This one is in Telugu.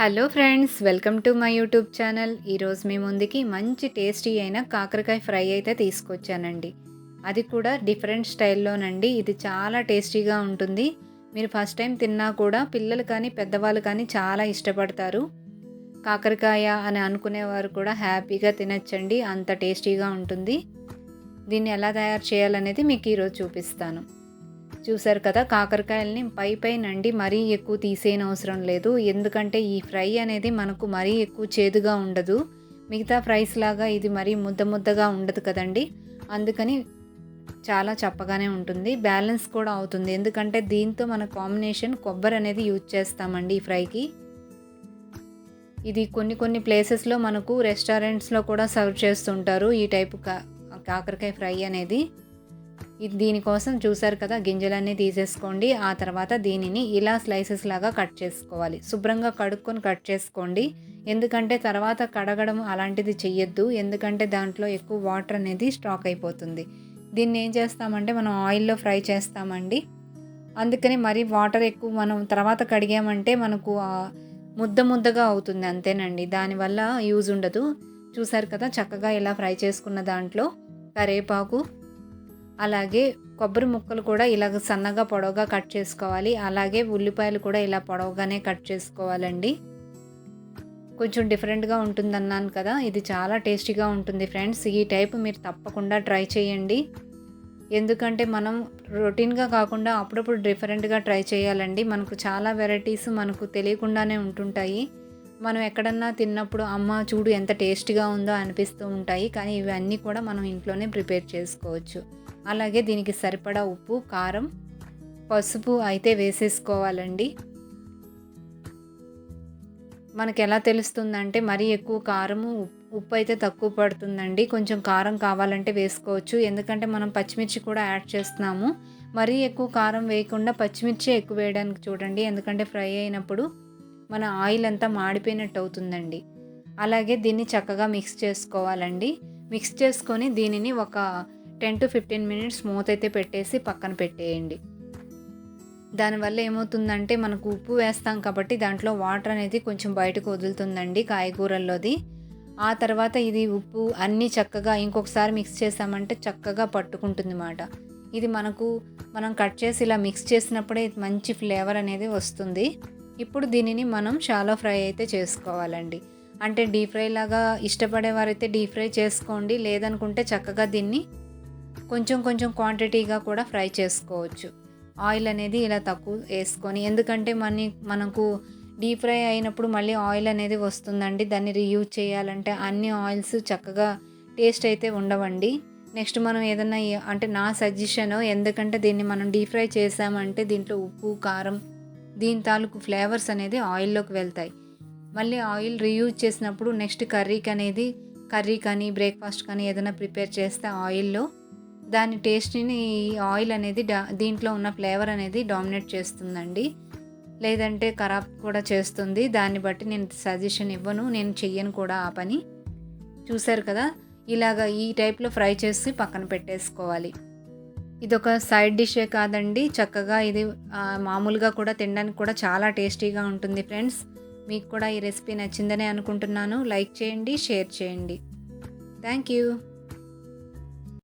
Hello friends, welcome to my YouTube channel. ఈరోజు మీ ముందుకి మంచి టేస్టీ అయిన కాకరకాయ ఫ్రై అయితే తీసుకొచ్చానండి. అది కూడా డిఫరెంట్ స్టైల్లోనండి. ఇది చాలా టేస్టీగా ఉంటుంది. మీరు ఫస్ట్ టైం తిన్నా కూడా పిల్లలు కానీ పెద్దవాళ్ళు కానీ చాలా ఇష్టపడతారు. కాకరకాయ అని అనుకునేవారు కూడా హ్యాపీగా తినచ్చండి, అంత టేస్టీగా ఉంటుంది. దీన్ని ఎలా తయారు చేయాలనేది మీకు ఈరోజు చూపిస్తాను. చూసారు కదా, కాకరకాయలని పైనండి మరీ ఎక్కువ తీసేయనవసరం లేదు. ఎందుకంటే ఈ ఫ్రై అనేది మనకు మరీ ఎక్కువ చేదుగా ఉండదు. మిగతా ఫ్రైస్ లాగా ఇది మరీ ముద్దగా ఉండదు కదండి. అందుకని చాలా చప్పగానే ఉంటుంది, బ్యాలెన్స్ కూడా అవుతుంది. ఎందుకంటే దీంతో మన కాంబినేషన్ కొబ్బరి అనేది యూజ్ చేస్తామండి ఈ ఫ్రైకి. ఇది కొన్ని ప్లేసెస్లో మనకు రెస్టారెంట్స్లో కూడా సర్వ్ చేస్తుంటారు ఈ టైపు కాకరకాయ ఫ్రై అనేది. ఇది దీనికోసం చూసారు కదా, గింజలన్నీ తీసేసుకోండి. ఆ తర్వాత దీనిని ఇలా స్లైసెస్ లాగా కట్ చేసుకోవాలి. శుభ్రంగా కడుక్కొని కట్ చేసుకోండి. ఎందుకంటే తర్వాత కడగడం అలాంటిది చెయ్యొద్దు. ఎందుకంటే దాంట్లో ఎక్కువ వాటర్ అనేది స్టాక్ అయిపోతుంది. దీన్ని ఏం చేస్తామంటే మనం ఆయిల్లో ఫ్రై చేస్తామండి. అందుకని మరి వాటర్ ఎక్కువ మనం తర్వాత కడిగామంటే మనకు ముద్దగా అవుతుంది, అంతేనండి. దానివల్ల యూజ్ ఉండదు. చూసారు కదా, చక్కగా ఇలా ఫ్రై చేసుకున్న దాంట్లో కరివేపాకు, అలాగే కొబ్బరి ముక్కలు కూడా ఇలాగ సన్నగా పొడవుగా కట్ చేసుకోవాలి. అలాగే ఉల్లిపాయలు కూడా ఇలా పొడవుగానే కట్ చేసుకోవాలండి. కొంచెం డిఫరెంట్గా ఉంటుందన్నాను కదా, ఇది చాలా టేస్టీగా ఉంటుంది ఫ్రెండ్స్. ఈ టైపు మీరు తప్పకుండా ట్రై చేయండి. ఎందుకంటే మనం రొటీన్గా కాకుండా అప్పుడప్పుడు డిఫరెంట్గా ట్రై చేయాలండి. మనకు చాలా వెరైటీస్ మనకు తెలియకుండానే ఉంటుంటాయి. మనం ఎక్కడన్నా తిన్నప్పుడు అమ్మ చూడు ఎంత టేస్టీగా ఉందో అనిపిస్తూ ఉంటాయి. కానీ ఇవన్నీ కూడా మనం ఇంట్లోనే ప్రిపేర్ చేసుకోవచ్చు. అలాగే దీనికి సరిపడా ఉప్పు, కారం, పసుపు అయితే వేసేసుకోవాలండి. మనకి ఎలా తెలుస్తుందంటే మరీ ఎక్కువ కారము ఉప్పు అయితే తక్కువ పడుతుందండి. కొంచెం కారం కావాలంటే వేసుకోవచ్చు. ఎందుకంటే మనం పచ్చిమిర్చి కూడా యాడ్ చేస్తున్నాము. మరీ ఎక్కువ కారం వేయకుండా పచ్చిమిర్చి ఎక్కువ వేయడానికి చూడండి. ఎందుకంటే ఫ్రై అయినప్పుడు మన ఆయిల్ అంతా మాడిపోయినట్టు అవుతుందండి. అలాగే దీన్ని చక్కగా మిక్స్ చేసుకోవాలండి. మిక్స్ చేసుకొని దీనిని ఒక 10 to 15 మినిట్స్ మూత అయితే పెట్టేసి పక్కన పెట్టేయండి. దానివల్ల ఏమవుతుందంటే మనకు ఉప్పు వేస్తాం కాబట్టి దాంట్లో వాటర్ అనేది కొంచెం బయటకు వదులుతుందండి కాయగూరల్లోది. ఆ తర్వాత ఇది ఉప్పు అన్నీ చక్కగా ఇంకొకసారి మిక్స్ చేసామంటే చక్కగా పట్టుకుంటుంది మాట. ఇది మనం కట్ చేసి ఇలా మిక్స్ చేసినప్పుడే మంచి ఫ్లేవర్ అనేది వస్తుంది. ఇప్పుడు దీనిని మనం షాలో ఫ్రై అయితే చేసుకోవాలండి. అంటే డీప్ ఫ్రై లాగా ఇష్టపడేవారైతే డీప్ ఫ్రై చేసుకోండి. లేదనుకుంటే చక్కగా దీన్ని కొంచెం క్వాంటిటీగా కూడా ఫ్రై చేసుకోవచ్చు. ఆయిల్ అనేది ఇలా తక్కువ వేసుకొని, ఎందుకంటే మనకు డీప్ ఫ్రై అయినప్పుడు మళ్ళీ ఆయిల్ అనేది వస్తుందండి. దాన్ని రీయూజ్ చేయాలంటే అన్ని ఆయిల్స్ చక్కగా టేస్ట్ అయితే ఉండవండి. నెక్స్ట్ మనం ఏదన్నా అంటే నా సజెషను, ఎందుకంటే దీన్ని మనం డీప్ ఫ్రై చేసామంటే దీంట్లో ఉప్పు, కారం, దీని తాలూకు ఫ్లేవర్స్ అనేది ఆయిల్లోకి వెళ్తాయి. మళ్ళీ ఆయిల్ రీయూజ్ చేసినప్పుడు నెక్స్ట్ కర్రీ కానీ బ్రేక్ఫాస్ట్ కానీ ఏదైనా ప్రిపేర్ చేస్తే ఆయిల్లో దాని టేస్ట్ని ఆయిల్ అనేది దీంట్లో ఉన్న ఫ్లేవర్ అనేది డామినేట్ చేస్తుందండి. లేదంటే ఖరాబ్ కూడా చేస్తుంది. దాన్ని బట్టి నేను సజెషన్ ఇవ్వను, నేను చెయ్యను కూడా ఆ పని. చూసారు కదా, ఇలాగ ఈ టైప్లో ఫ్రై చేసి పక్కన పెట్టేసుకోవాలి. ఇదొక సైడ్ డిషే కాదండి, చక్కగా ఇది మామూలుగా కూడా తినడానికి కూడా చాలా టేస్టీగా ఉంటుంది ఫ్రెండ్స్. మీకు కూడా ఈ రెసిపీ నచ్చిందని అనుకుంటున్నాను. లైక్ చేయండి, షేర్ చేయండి. Thank you.